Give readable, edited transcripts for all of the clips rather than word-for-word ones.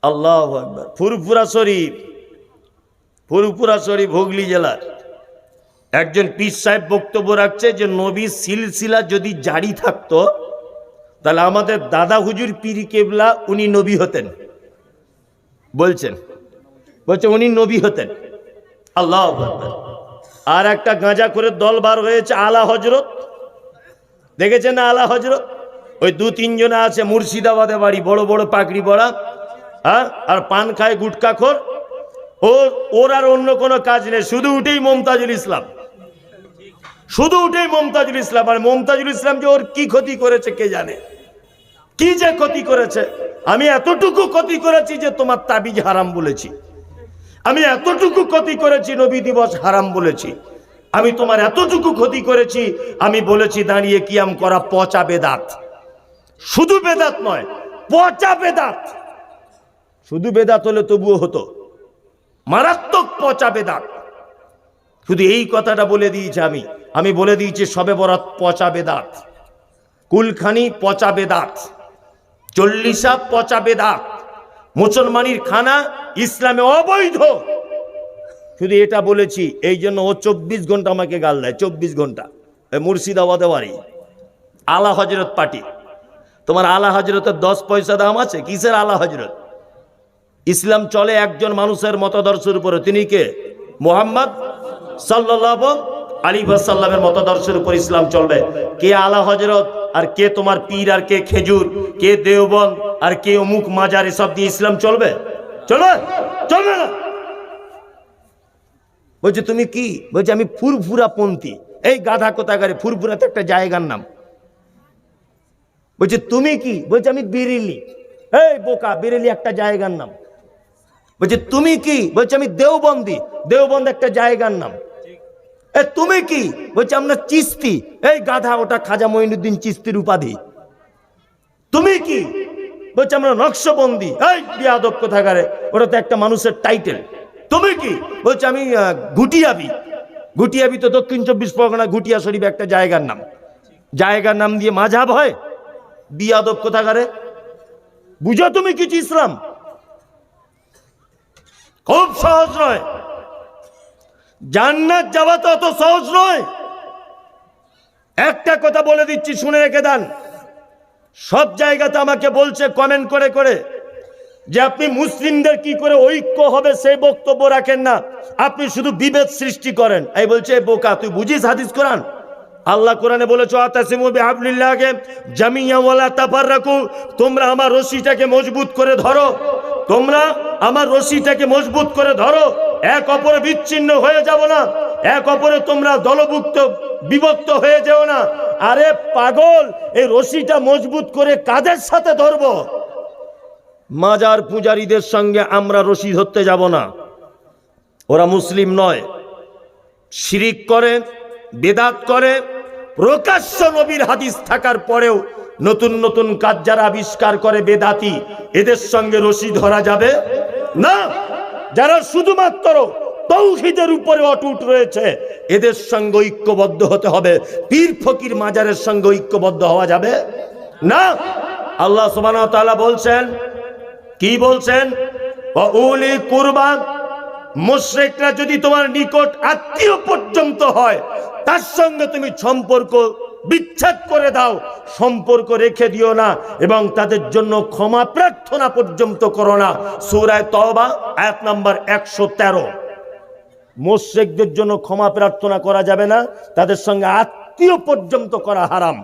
আল্লাহু আকবার। ফুরফুরা শরীফ হুগলি জেলার একজন পীর সাহেব বক্তব্য রাখছে যে নবীর সিলসিলা যদি জারি থাকতো তাহলে আমাদের দাদা হুজুর পীর কেবলা উনি নবী হতেন। বলছে উনি নবী হতেন। আল্লাহু আকবার। আর একটা গাঁজা করে দল বার হয়েছে আলা হজরত, দেখেছেন না আলা হজরত? ওই 2-3 জন আছে, মুর্শিদাবাদে বাড়ি, বড় বড় পাগড়ি পরা, হ্যাঁ, আর পান খায়, গুটকা খোর। ওর আর অন্য কোনো কাজ নেই, শুধু উঠেই মমতাজুল ইসলাম, শুধু উঠেই মমতাজুল ইসলাম। আর মমতাজুল ইসলাম যে ওর কি ক্ষতি করেছে কে জানে, কি যে ক্ষতি করেছে। আমি এতটুকু ক্ষতি করেছি যে তোমার তাবিজ হারাম বলেছি, আমি এতটুকু ক্ষতি করেছি নবী দিবস হারাম বলেছি, আমি তোমার এতটুকু ক্ষতি করেছি, আমি বলেছি দাঁড়িয়ে কিয়াম করা পচা বেদাত। শুধু বেদাত নয়, পচা বেদাত। শুধু বেদাত হলে তবুও হতো, মারাত্মক পচা বেদাত। শুধু এই কথাটা বলে দিয়েছি আমি বলে দিয়েছি সবে বরাত পচা বেদাত, কুলখানি পচা বেদাত, চল্লিশা পচা বেদাত, মুসলমানির খানা ইসলামে অবৈধ। শুধু এটা বলেছি, এই জন্য ও 24 ঘন্টা আমাকে গাল দেয়, 24 ঘন্টা। মুর্শিদাবাদে বাড়ি, আলা হজরত পার্টি। তোমার আলা হজরতের 10 পয়সা দাম আছে? কিসের আলা হজরত? ইসলাম চলে একজন মানুষের মতাদর্শের উপরে, তিনি কে? মুহাম্মদ সাল্লাল্লাহু আলাইহি ওয়াসাল্লামের মতাদর্শের উপর ইসলাম চলবে। কে আলা হজরত আর কে তোমার পীর আর কে খেজুর, কে দেওবন্দ আর কে অমুক মাজার, এসব দিয়ে ইসলাম চলবে? চলবে? চলবে না। বলছে তুমি কি? বলছে আমি ফুরফুরা পন্থী। এই গাধা কোথাকারে, ফুরফুরাতে একটা জায়গার নাম। বলছে তুমি কি? বলছে আমি বেরেলি। এই বোকা, বেরেলি একটা জায়গার নাম। বলছে তুমি কি? বলছে আমি দেওবন্দি। দেওবন্দ একটা জায়গার নাম। তুমি কি? বলছে আমরা চিস্তি। এই গাধা, ওটা খাজা মঈনুদ্দিন চিস্তির উপাধি। তুমি কি? বলছে আমরা নকশবন্দি। এই বিয়াদব কোথাকারে, ওটা তো একটা মানুষের টাইটেল। তুমি কি? বলছে আমি ঘুটিয়াবি। ঘুটিয়াবি তো দক্ষিণ 24 পরগনা, ঘুটিয়া শরীফ একটা জায়গার নাম। জায়গার নাম দিয়ে মাঝহাব হয়? বিয়াদব কোথাকারে। বুঝো তুমি কিছু ইসলাম? খুব সহজ নয়, জান্নাত যাওয়া তো অত সহজ নয়। একটা কথা বলে দিচ্ছি, শুনে রেখে দেন। সব জায়গাতে আমাকে বলছে কমেন্ট করে করে যে আপনি মুসলিমদের কি করে ঐক্য হবে সেই বক্তব্য রাখেন না, আপনি শুধু বিভেদ সৃষ্টি করেন। এই বলছে বোকা, তুই বুঝিস হাদিস কোরআন? আল্লাহ কোরআনে বলেছে আতাসিমু বিহাবলিল্লাহি জামিয়া ওয়ালা তাফাররাকু, তোমরা আমার রশিটাকে মজবুত করে ধরো, তোমরা আমার রশিটাকে মজবুত করে ধরো, এক অপরে বিচ্ছিন্ন হয়ে যাব না, এক অপরে তোমরা দলভুক্ত বিভক্ত হয়ে যেও না। আরে পাগল, এই রশিটা মজবুত করে কাদের সাথে ধরবো? মাজার পূজারীদের সঙ্গে আমরা রশি ধরতে যাব না, ওরা মুসলিম নয়, শিরিক করে, বেদাত করে, প্রকাশ্য নবীর হাদিস থাকার পরেও নতুন নতুন কাজ যারা আবিষ্কার করে বেদাতি, এদের সঙ্গে রশি ধরা যাবে না। যারা শুধুমাত্র তাওহীদের উপরে অটুট রয়েছে, এদের সঙ্গে ঐক্যবদ্ধ হতে হবে। পীর ফকির মাজারের সঙ্গে ঐক্যবদ্ধ হওয়া যাবে না। আল্লাহ সুবহানাহু ওয়া তাআলা বলছেন, কি বলছেন? ওয়াউলি কুরবা, মুশরিকরা যদি তোমার নিকট আত্মীয় পর্যন্ত হয়, তার সঙ্গে তুমি সম্পর্ক বিচ্ছেদ করে দাও, সম্পর্ক রেখে দিও না, এবং তাদের জন্য ক্ষমা প্রার্থনা পর্যন্ত করো না। সূরা তওবা আয়াত নাম্বার 113। মুশরিকদের জন্য ক্ষমা প্রার্থনা করা যাবে না, তাদের সঙ্গে আত্মীয় পর্যন্ত করা হারাম।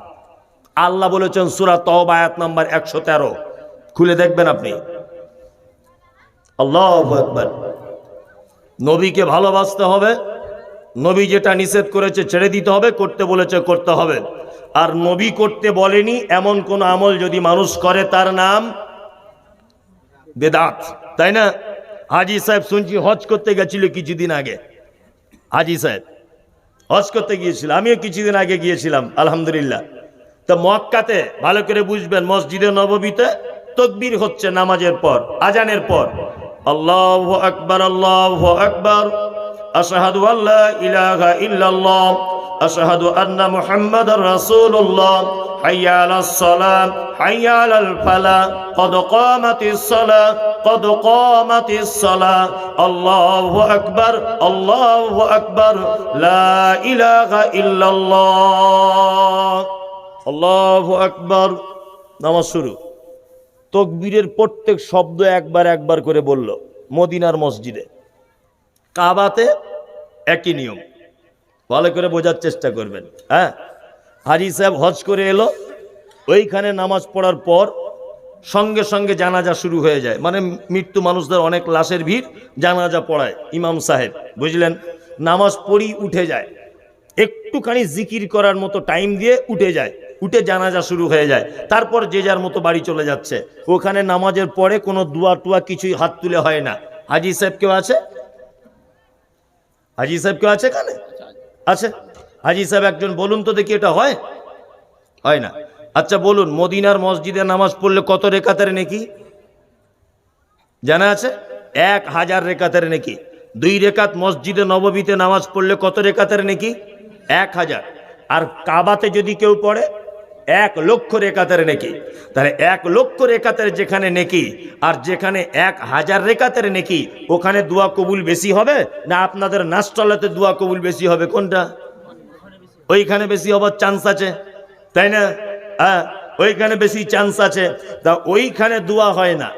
আল্লাহ বলেছেন সূরা তওবা আয়াত নাম্বার 113, খুলে দেখবেন আপনি। আল্লাহু আকবার। নবীকে ভালোবাসতে হবে, নবী যেটা নিষেধ করেছে ছেড়ে দিতে হবে, করতে বলেছে করতে হবে। আর নবী করতে বলেনি এমন কোন আমল যদি মানুষ করে, তার নাম বেদাত, তাই না? হাজী সাহেব শুনছি হজ করতে গেছিল কিছুদিন আগে, হাজী সাহেব হজ করতে গিয়েছিল, আমিও কিছুদিন আগে গিয়েছিলাম আলহামদুলিল্লাহ। তো মক্কাতে ভালো করে বুঝবেন, মসজিদে নববীতে তাকবীর হচ্ছে নামাজের পর, আজানের পর, আল্লাহু আকবার, আল্লাহু আকবার, আশহাদু আল্লা ইলাহা ইল্লাল্লাহ, আশহাদু আন্না মুহাম্মাদার রাসূলুল্লাহ, হাইয়া আলাস সালাম, হাইয়া আলাল ফালাহ, ক্বাদ কামাতিস সালাহ, قد قامت الصلاة الله أكبر الله أكبر لا إله إلا الله الله أكبر নামাজ শুরু তাকবীরের প্রত্যেক শব্দ একবার একবার করে বলল মদিনার মসজিদে কাবাতে একই নিয়ম ভালো করে বোঝার চেষ্টা করবেন হ্যাঁ হাজী সাহেব হজ করে এলো ওইখানে নামাজ পড়ার পর সঙ্গে সঙ্গে জানাজা শুরু হয়ে যায় মানে মৃত্যু মানুষদের অনেক লাশের ভিড় জানাজা পড়ায় ইমাম সাহেব বুঝলেন নামাজ পড়ি উঠে যায় একটুখানি জিকির করার মতো টাইম দিয়ে উঠে যায় উঠে জানাজা শুরু হয়ে যায় তারপর যে যার মতো বাড়ি চলে যাচ্ছে ওখানে নামাজের পরে কোনো দোয়া টুয়া কিছুই হাত তুলে হয় না হাজী সাহেব কেউ আছে হাজী সাহেব কেউ আছে এখানে আছে হাজী সাহেব একজন বলুন তো দেখি এটা হয় হয় না আচ্ছা বলুন মদিনার মসজিদে নামাজ পড়লে কত রেকাতের নেকি জানা আছে 1000 রেকাতের নেকি 2 রেকাত মসজিদে নববীতে নামাজ পড়লে কত রেকাতের নেকি 1000 আর কাবাতে যদি কেউ পড়ে 1,00,000 রেকাতের নেকি তাহলে 1,00,000 রেকাতের যেখানে নেকি আর যেখানে 1000 রেকাতের নেকি ওখানে দোয়া কবুল বেশি হবে না আপনাদের নাস্টলাতে দোয়া কবুল বেশি হবে কোনটা ওইখানে বেশি হবার চান্স আছে তাই না হ্যাঁ ওইখানে বেশি চান্স আছে তা ওইখানে দোয়া হয় না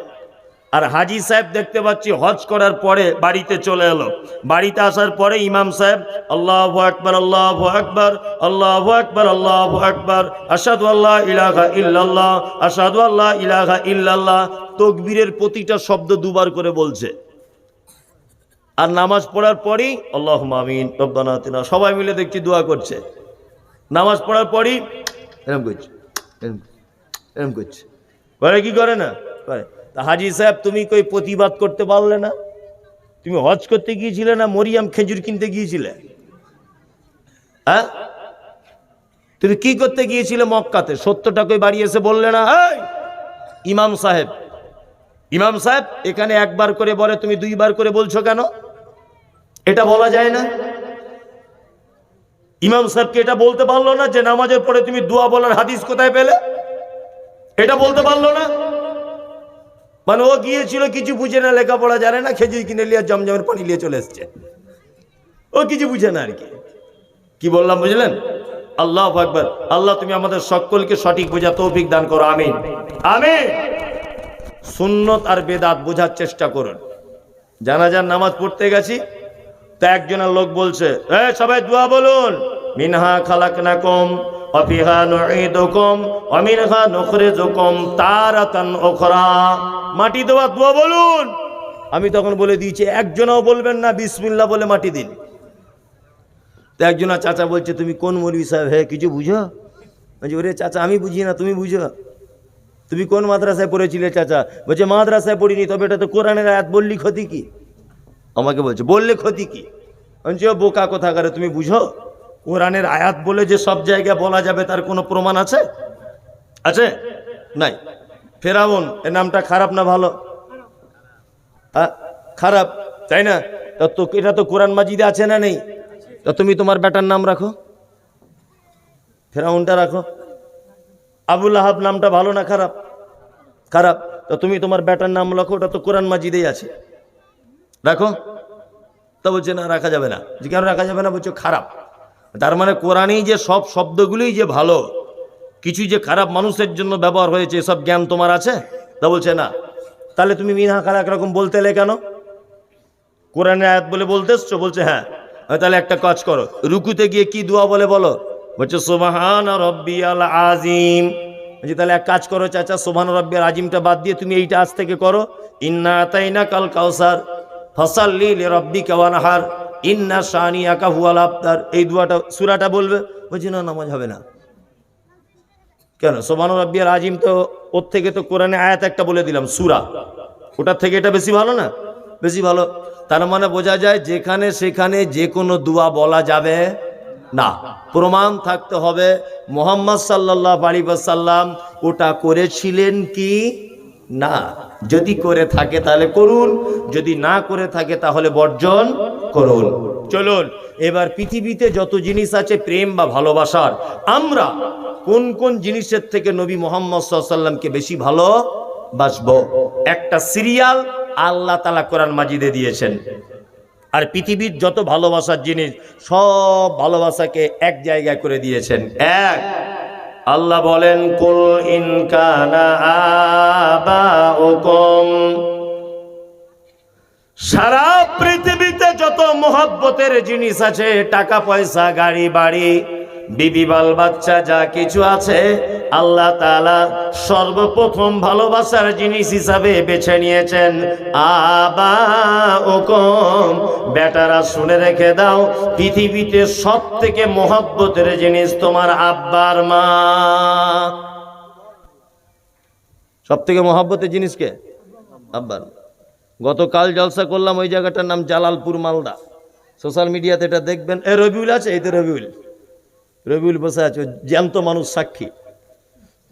আর হাজী সাহেব দেখতে পাচ্ছি হজ করার পরে বাড়িতে চলে এলো বাড়িতে আসার পরে ইমাম সাহেব আল্লাহু আকবার আল্লাহু আকবার আল্লাহু আকবার আল্লাহু আকবার আশহাদু আল্লা ইলাহা ইল্লাল্লাহ আশহাদু আল্লা ইলাহা ইল্লাল্লাহ তাকবীরের প্রতিটা শব্দ দুবার করে বলছে আর নামাজ পড়ার পরেই আল্লাহুম্মা আমিন রব্বানা আতিনা সবাই মিলে দেখছি দোয়া করছে নামাজ পড়ার পরেই এরকম করছে এরকম করছে করে কি করে না করে তা হাজী সাহেব তুমি কই প্রতিবাদ করতে পারলে না তুমি হজ করতে গিয়েছিলে না মরিয়াম খেজুর কিনতে গিয়েছিলে হ্যাঁ তুমি কি করতে গিয়েছিলে মক্কাতে 70 টাকা বাড়ি এসে বললে না এই ইমাম সাহেব এখানে একবার করে বলে তুমি 2 বার করে বলছো কেন এটা বলা যায় না ইমাম সাহেবকে এটা বলতে পারলো না যে নামাজের পরে তুমি দোয়া বলার হাদিস কোথায় পেলে এটা বলতে পারলো না মানে ও গিয়েছিল কিছু বুঝে না লেখাপড়া জানে না খেজুর কিনে নিয়ে জমজমের পানি নিয়ে চলে এসছে ও কিছু বুঝে না আর কি বললাম বুঝলেন আল্লাহু আকবার আল্লাহ তুমি আমাদের সকলকে সঠিক বোঝা তৌফিক দান করো আমিন আমিন সুন্নত আর বেদাত বোঝার চেষ্টা করুন জানাজার নামাজ পড়তে গেছি তা একজনের লোক বলছে সবাই দোয়া বলুন মিনহা খালাকনাকুম ওয়া ফিহা নুঈদুকুম ওয়া মিনহা নুখরিজুকুম তারাতান উখরা মাটি দেওয়া দোয়া বলুন আমি তখন বলে দিয়েছি একজনও বলবেন না বিসমিল্লাহ বলে মাটি দিন তো একজনা চাচা বলছে তুমি কোন মৌলভী সাহেব হ্যাঁ কিছু বুঝো বলছি ওরে চাচা আমি বুঝি না তুমি বুঝো তুমি কোন মাদ্রাসায় পড়েছিলে চাচা বলছে মাদ্রাসায় পড়িনি তবে এটা তো কোরআনের আয়াত বললি ক্ষতি কি আমাকে বলছে বললে ক্ষতি কি বলছে ও বোকা কোথাকারে তুমি বুঝো কোরআনের আয়াত বলে যে সব জায়গায় বলা যাবে তার কোনো প্রমাণ আছে আছে নাই ফেরাউন এর নামটা খারাপ না ভালো খারাপ তাই না তো এটা তো কোরআন মাজিদে আছে না নেই তো তুমি তোমার বেটার নাম রাখো ফেরাউনটা রাখো আবুল আহাব নামটা ভালো না খারাপ খারাপ তো তুমি তোমার বেটার নাম রাখো ওটা তো কোরআন মাজিদেই আছে রাখো তা বলছে না রাখা যাবে না যে কেন রাখা যাবে না বলছো খারাপ তার মানে কোরআনেই যে সব শব্দগুলোই যে ভালো কিছু যে খারাপ মানুষের জন্য ব্যবহার হয়েছে সব জ্ঞান তোমার আছে তা বলছে না তাহলে তুমি মিনহা খালাক রকম বলতে এলে কেন কোরআনের আয়াত বলে বলতে এসছো বলছে হ্যাঁ তাহলে একটা কাজ করো রুকুতে গিয়ে কি দোয়া বলে বলো বলছে সুবহানা রাব্বিয়াল আযীম বলছে তাহলে এক কাজ করো চাচা সুবহানা রাব্বিয়াল আযীমটা বাদ দিয়ে তুমি এইটা আজ থেকে করো ইন্না আতাইনাকাল কাউসার ফাসাল্লি লিরাব্বিকা ওয়ানহার ইন্না শানিয়াকা হুয়াল আবতার এই দোয়াটা সূরাটা বলবে বলছে না নামাজ হবে না কেন সুবহানা রাব্বিয়াল আযীম তো ওর থেকে তো কোরআনে আয়াত একটা বলে দিলাম সূরা ওটার থেকে এটা বেশি ভালো না বেশি ভালো তার মানে বোঝা যায় যেখানে সেখানে যে কোনো দোয়া বলা যাবে না প্রমাণ থাকতে হবে মুহাম্মদ সাল্লাল্লাহু আলাইহি ওয়াসাল্লাম ওটা করেছিলেন কি না যদি করে থাকে তাহলে করুন যদি না করে থাকে তাহলে বর্জন করুন চলুন এবার পৃথিবীতে যত জিনিস আছে প্রেম বা ভালোবাসার আমরা কোন কোন জিনিসের থেকে নবী মুহাম্মদ সাল্লাল্লাহু আলাইহি ওয়াসাল্লামকে বেশি ভালো বাসবো। একটা সিরিয়াল আল্লাহ তাআলা কোরআন মাজিদে দিয়েছেন। আর পৃথিবীর যত ভালোবাসার জিনিস সব ভালোবাসাকে এক জায়গায় করে দিয়েছেন। এক, আল্লাহ বলেন কুল ইন কানা আবাউকুম, সারা পৃথিবীতে যত মোহব্বতের জিনিস আছে, টাকা পয়সা, গাড়ি বাড়ি, বিবি বাল বাচ্চা, যা কিছু আছে, আল্লাহ তাআলা সর্বপ্রথম ভালোবাসার জিনিস হিসাবে বেছে নিয়েছেন আবাউকুম। বেটারা শুনে রেখে দাও, পৃথিবীতে সব থেকে মোহব্বতের জিনিস তোমার আব্বার মা। সব থেকে মোহব্বতের জিনিস কে? আব্বার। গতকাল জলসা করলাম, ওই জায়গাটার নাম জালালপুর, মালদা। সোশ্যাল মিডিয়াতে এটা দেখবেন। এ রবিউল আছে, এই তো রবিউল বসে আছে, জ্যান্ত মানুষ সাক্ষী।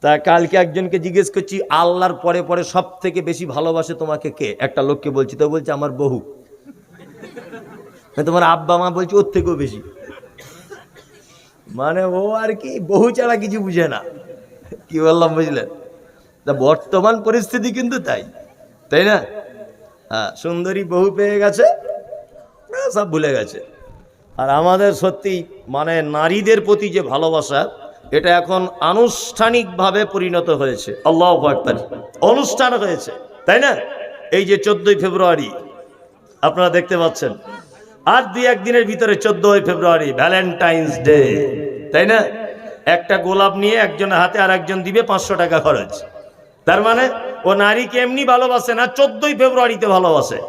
তা কালকে একজনকে জিজ্ঞেস করছি, আল্লাহর পরে পরে সব থেকে বেশি ভালোবাসে তোমাকে কে? একটা লোককে বলছি, তো বলছে আমার বহু। তোমার আব্বা মা? বলছে ওর থেকেও বেশি। মানে ও আর কি বহু ছাড়া কিছু বুঝে না। কি বললাম বুঝলেন? তা বর্তমান পরিস্থিতি কিন্তু তাই না? হ্যাঁ, সুন্দরী বহু পেয়ে গেছে, সব ভুলে গেছে। আর আমাদের সত্যি মানে নারীদের প্রতি যে ভালোবাসা, এটা এখন আনুষ্ঠানিকভাবে পরিণত হয়েছে। আল্লাহু আকবার, অনুষ্ঠান হয়েছে, তাই না? এই যে 14ই ফেব্রুয়ারি আপনারা দেখতে পাচ্ছেন, আর দুই একদিনের ভিতরে 14ই ফেব্রুয়ারি ভ্যালেন্টাইন্স ডে, তাই না? একটা গোলাপ নিয়ে একজনের হাতে আর একজন দিবে 500 টাকা খরচ। তার মানে ও নারীকে এমনি ভালোবাসে না, 14ই ফেব্রুয়ারিতে ভালোবাসে।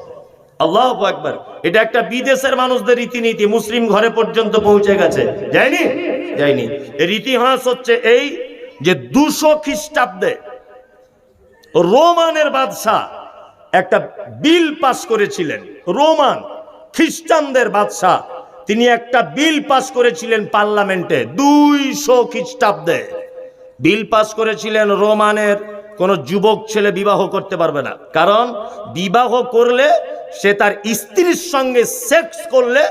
আল্লাহু আকবার। এটা একটা বিদেশের মানুষদের রীতিনীতি, মুসলিম ঘরে পর্যন্ত পৌঁছে গেছে। যায়নি? এর ইতিহাস হচ্ছে এই যে 200 খ্রিস্টাব্দে রোমানের বাদশাহ একটা বিল পাস করেছিলেন। রোমান খ্রিস্টানদের বাদশাহ, তিনি একটা বিল পাস করেছিলেন পার্লামেন্টে 200 খ্রিস্টাব্দে। বিল পাস করেছিলেন, রোমানের কোনো যুবক ছেলে বিবাহ করতে পারবে না, কারণ বিবাহ করলে সে তার স্ত্রীর সঙ্গে সেক্স করলে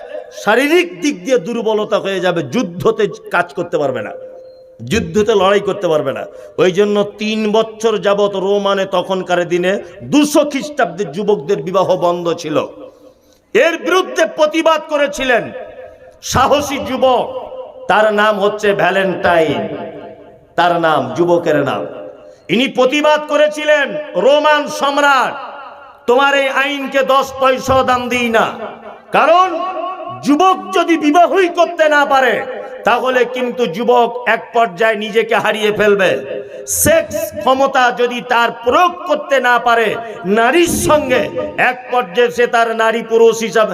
শারীরিক দিক দিয়ে দুর্বলতা হয়ে যাবে, যুদ্ধতে কাজ করতে পারবে না, যুদ্ধতে লড়াই করতে পারবে না। ওই জন্য 3 বছর যাবৎ রোমানে তখনকার দিনে 200 খ্রিস্টাব্দের যুবকদের বিবাহ বন্ধ ছিল। এর বিরুদ্ধে প্রতিবাদ করেছিলেন সাহসী যুবক, তার নাম হচ্ছে ভ্যালেন্টাইন, তার নাম, যুবকের নাম। ইনি প্রতিবাদ করেছিলেন, রোমান সম্রাট, তোমার এই আইনকে 10 পয়সাও দাম দিই না, কারণ যুবক যদি বিবাহই করতে না পারে তাহলে কিন্তু যুবক এক পর্যায়ে নিজেকে হারিয়ে ফেলবে। সেক্স ক্ষমতা যদি তার প্রয়োগ করতে না পারে নারীর সঙ্গে, এক পর্যায়ে সে তার নারী পুরুষ হিসাবে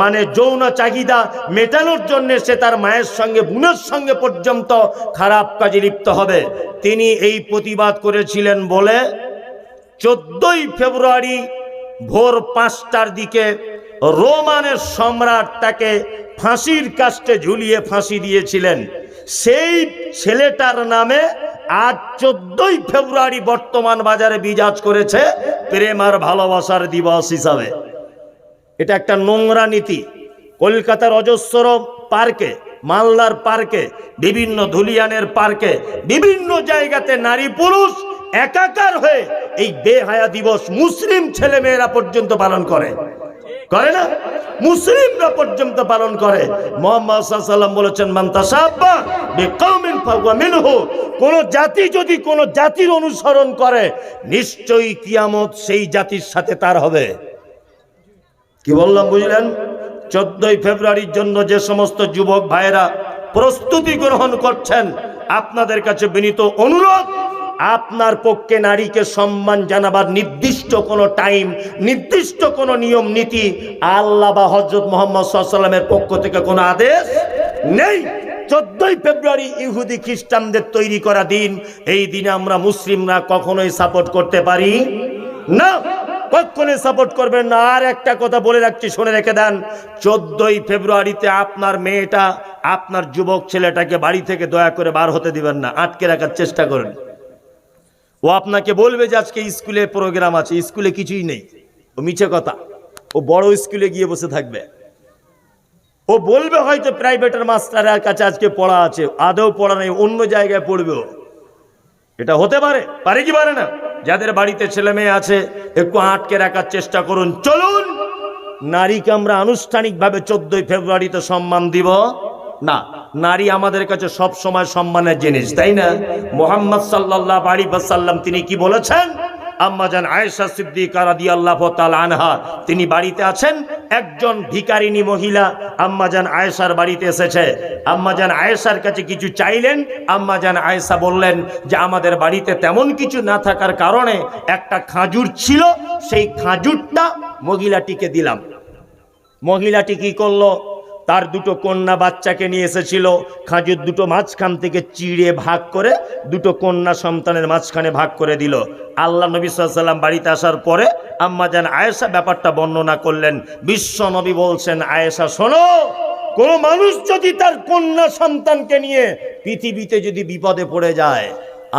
মানে যৌন চাহিদা মেটানোর জন্য সে তার মায়ের সঙ্গে, বোনের সঙ্গে পর্যন্ত খারাপ কাজে লিপ্ত হবে। তিনি এই প্রতিবাদ করেছিলেন বলে 14ই ফেব্রুয়ারি ভোর 5টার দিকে রোমানের সম্রাট তাকে ফাঁসির কাস্টে ঝুলিয়ে ফাঁসি দিয়েছিলেন। সেই ছেলেটার নামে আজ 14ই ফেব্রুয়ারি বর্তমান বাজারে বিরাজ করেছে প্রেম আর ভালোবাসার দিবস হিসাবে। এটা একটা নোংরা নীতি। কলকাতার অজস্র পার্কে, মালদার পার্কে, বিভিন্ন ধুলিয়ানের পার্কে, বিভিন্ন জায়গাতে নারী পুরুষ একাকার হয়ে এই বেহায়া দিবস মুসলিম ছেলে মেয়েরা পর্যন্ত পালন করে না? মুসলিমরা পর্যন্ত পালন করে। মুহাম্মদ সাল্লাল্লাহু আলাইহি ওয়াসাল্লাম বলেছেন, মান তাসাব্বা বিকাউমিন ফাহুয়া মিনহু, কোন জাতি যদি কোন জাতির অনুসরণ করে নিশ্চয়ই কিয়ামত সেই জাতির সাথে তার হবে। কি বললাম বুঝলেন? 14ই ফেব্রুয়ারির জন্য যে সমস্ত যুবক ভাইয়েরা প্রস্তুতি গ্রহণ করছেন, আপনাদের কাছে বিনীত অনুরোধ, আপনার পক্ষে নারীকে সম্মান জানাবার নির্দিষ্ট কোনো টাইম, নির্দিষ্ট কোনো নিয়ম নীতি আল্লাহ বা হযরত মুহাম্মদ সাল্লাল্লাহু আলাইহি ওয়াসাল্লামের পক্ষ থেকে কোনো আদেশ নেই। 14ই ফেব্রুয়ারি ইহুদি খ্রিস্টানদের তৈরি করা দিন। এই দিনে আমরা মুসলিমরা কখনোই সাপোর্ট করতে পারি না, কখনোই সাপোর্ট করবেন না। আর একটা কথা বলে রাখছি, শুনে রেখে দেন, 14ই ফেব্রুয়ারিতে আপনার মেয়েটা, আপনার যুবক ছেলেটাকে বাড়ি থেকে দয়া করে বার হতে দিবেন না, আটকে রাখার চেষ্টা করেন। ও আপনাকে বলবে যে আজকে স্কুলে প্রোগ্রাম আছে, স্কুলে কিছুই নেই, ও মিছে কথা, ও বড় স্কুলে গিয়ে বসে থাকবে। ও বলবে হয়তো প্রাইভেটের মাস্টারের কাছে আজকে পড়া আছে, আদৌ পড়া নেই, অন্য জায়গায় পড়বে। এটা হতে পারে কি পারে না? যাদের বাড়িতে ছেলে মেয়ে আছে একটু আটকে রাখার চেষ্টা করুন। চলুন, নারীকে আমরা আনুষ্ঠানিকভাবে 14 ফেব্রুয়ারিতে সম্মান দিব না। নারী আমাদের কাছে সব সময় সম্মানের জিনিস, তাই না? মুহাম্মদ সাল্লাল্লাহু আলাইহি ওয়াসাল্লাম তিনি কি বলেছেন? আম্মাজান আয়েশা সিদ্দিকা রাদিয়াল্লাহু তাআলা আনহা তিনি বাড়িতে আছেন, একজন ভিখারিনী মহিলা আম্মাজান আয়েশার বাড়িতে এসেছে। আম্মাজান আয়েশার কাছে কিছু চাইলেন। আম্মাজান আয়েশা বললেন যে আমাদের বাড়িতে তেমন কিছু না থাকার কারণে একটা খাজুর ছিল, সেই খাজুরটা মহিলাটিকে দিলাম। মহিলাটি কি করলো? তার দুটো কন্যা বাচ্চাকে নিয়ে এসেছিল, খাজুর দুটো মাঝখান থেকে চিড়ে ভাগ করে দুটো কন্যা সন্তানের মাঝখানে ভাগ করে দিল। আল্লাহ নবী সাল্লাল্লাহু আলাইহি ওয়াসাল্লাম বাড়িতে আসার পরে আম্মাজান আয়েশা ব্যাপারটা বর্ণনা করলেন। বিশ্ব নবী বলছেন, আয়েশা শোনো, কোন মানুষ যদি তার কন্যা সন্তানকে নিয়ে পৃথিবীতে যদি বিপদে পড়ে যায়,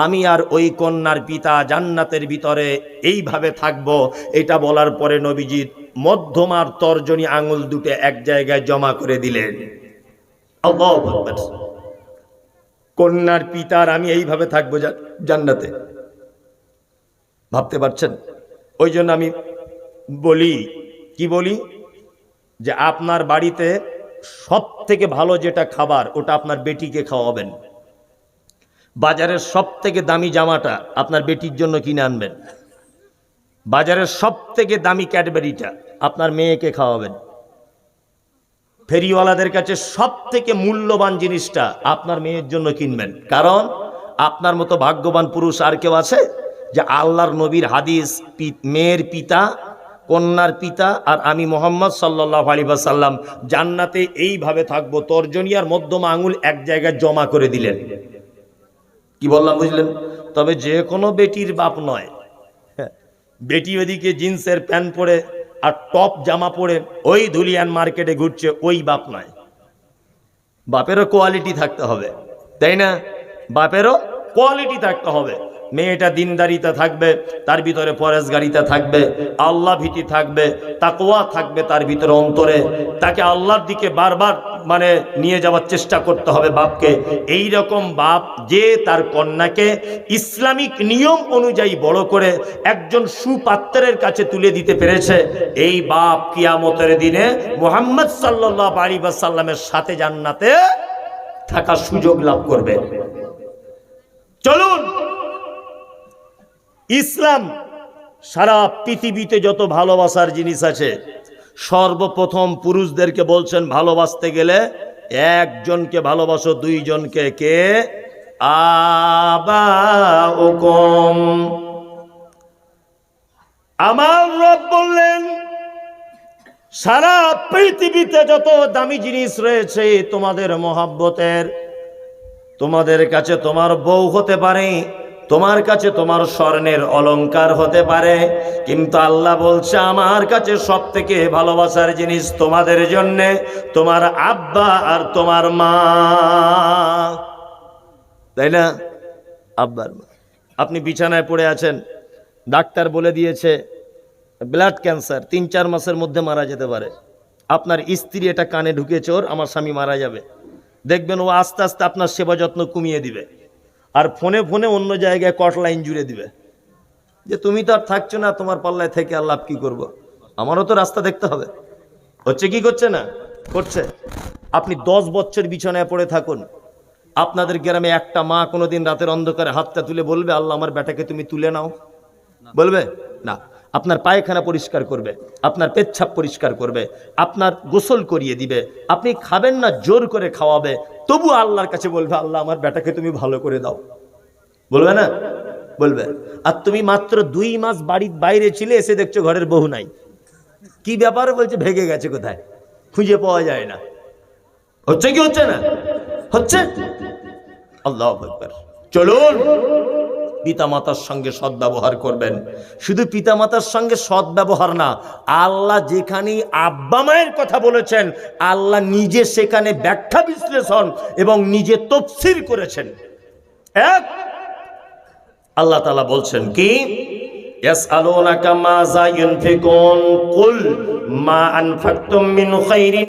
আমি আর ওই কন্যার পিতা জান্নাতের ভিতরে এইভাবে থাকবো। এটা বলার পরে নবীজি মধ্যমার তর্জনী আঙুল দুটো এক জায়গায় জমা করে দিলেন। আল্লাহু আকবার। কন্যার পিতার আমি এইভাবে থাকবো জান্নাতে, ভাবতে পারছেন? ওই জন্য আমি বলি, কি বলি, যে আপনার বাড়িতে সব থেকে ভালো যেটা খাবার ওটা আপনার বেটিকে খাওয়াবেন। বাজারের সব থেকে দামি জামাটা আপনার বেটির জন্য কিনে আনবেন। বাজারের সব থেকে দামি ক্যাডবেরিটা আপনার মেয়েকে খাওয়াবেন। ফেরিওয়ালাদের কাছে সব থেকে মূল্যবান জিনিসটা আপনার মেয়ের জন্য কিনবেন। কারণ আপনার মতো ভাগ্যবান পুরুষ আর কেউ আছে? যে আল্লাহর নবীর হাদিস, মেয়ের পিতা, কন্যার পিতা আর আমি মুহাম্মদ সাল্লাল্লাহু আলাইহি ওয়াসাল্লাম জান্নাতে এইভাবে থাকবো। তর্জনী আর মধ্যমা আঙুল এক জায়গায় জমা করে দিলেন। কি বললাম বুঝলেন? তবে যে কোনো বেটির বাপ নয়, বেটি ওদিকে জিন্সের প্যান্ট পরে আর টপ জামা পরে ওই ধুলিয়ান মার্কেটে ঘুরছে, ওই বাপ নয়। বাপেরও কোয়ালিটি থাকতে হবে, তাই না? বাপেরও কোয়ালিটি থাকতে হবে। মেয়েটা দিনদারিতা থাকবে, তার ভিতরে পরেশগারিতা থাকবে, আল্লাহ ভীতি থাকবে, তাকওয়া থাকবে তার ভিতরে অন্তরে। তাকে আল্লাহর দিকে বারবার নিয়ে যাওয়ার চেষ্টা করতে হবে বাপকে। এই রকম বাপ যে তার কন্যাকে ইসলামিক নিয়ম অনুযায়ী বড় করে একজন সুপাত্রের কাছে তুলে দিতে পেরেছে, এই বাপ কিয়ামতের দিনে মুহাম্মদ সাল্লাল্লাহু আলাইহি ওয়াসাল্লামের সাথে জান্নাতে থাকার সুযোগ লাভ করবে। চলুন, ইসলাম সারা পৃথিবীতে যত ভালোবাসার জিনিস আছে সর্বপ্রথম পুরুষদেরকে বলছেন ভালোবাসতে গেলে একজনকে ভালোবাসো, দুইজনকে। কে? আবাউকুম। আমার রব বললেন সারা পৃথিবীতে যত দামি জিনিস রয়েছে তোমাদের মহব্বতের, তোমাদের কাছে তোমার বউ হতে পারে, তোমার কাছে তোমার স্বর্ণের অলংকার হতে পারে, কিন্তু আল্লাহ বলছে আমার কাছে সব থেকে ভালোবাসার জিনিস তোমাদের জন্যে তোমার আব্বা আর তোমার মা, তাই না? আব্বার মা। আপনি বিছানায় পড়ে আছেন, ডাক্তার বলে দিয়েছে ব্লাড ক্যান্সার 3-4 মাসের মধ্যে মারা যেতে পারে। আপনার স্ত্রী এটা কানে ঢুকেছে, ওর আমার স্বামী মারা যাবে। দেখবেন ও আস্তে আস্তে আপনার সেবা যত্ন কমিয়ে দিবে, আর ফোনে ফোনে অন্য জায়গায় কট লাইন জুড়ে দিবে যে তুমি তো আর থাকছো না, তোমার পাল্লায় থেকে আর লাভ কি করবো, আমারও তো রাস্তা দেখতে হবে। হচ্ছে কি করছে না? করছে। আপনি 10 বছর বিছানায় পড়ে থাকুন, আপনাদের গ্রামে একটা মা কোনোদিন রাতের অন্ধকারে হাতটা তুলে বলবে আল্লাহ আমার বেটাকে তুমি তুলে নাও? বলবে না। আপনার পায়খানা পরিষ্কার করবে, আপনার পেচ্ছাপ পরিষ্কার করবে, আপনার গোসল করিয়ে দিবে। আপনি খাবেন না, জোর করে খাওয়াবে, তবু আল্লাহর কাছে বলবে আল্লাহ আমার বেটাকে তুমি ভালো করে দাও। বলবে না? বলবে। আর তুমি মাত্র 2 মাস বাড়ির বাইরে ছিলে, এসে দেখছো ঘরের বউ নাই। কি ব্যাপার? বলছে ভেগে গেছে, কোথায় খুঁজে পাওয়া যায় না। হচ্ছে কি হচ্ছে না? হচ্ছে। আল্লাহু আকবার। চলুন, পিতামাতার সঙ্গে সদ্ব্যবহার করবেন। শুধু পিতামাতার সঙ্গে সদ্ব্যবহার না, আল্লাহ যেখানে আব্বা মায়ের কথা বলেছেন আল্লাহ নিজে সেখানে ব্যাখ্যা বিশ্লেষণ এবং নিজে তাফসীর করেছেন। এক, আল্লাহ তাআলা বলছেন কি? ইয়াসআলুনাকা মাযা ইউনফিকুন কুল মা আনফাকতুম মিন খাইরিন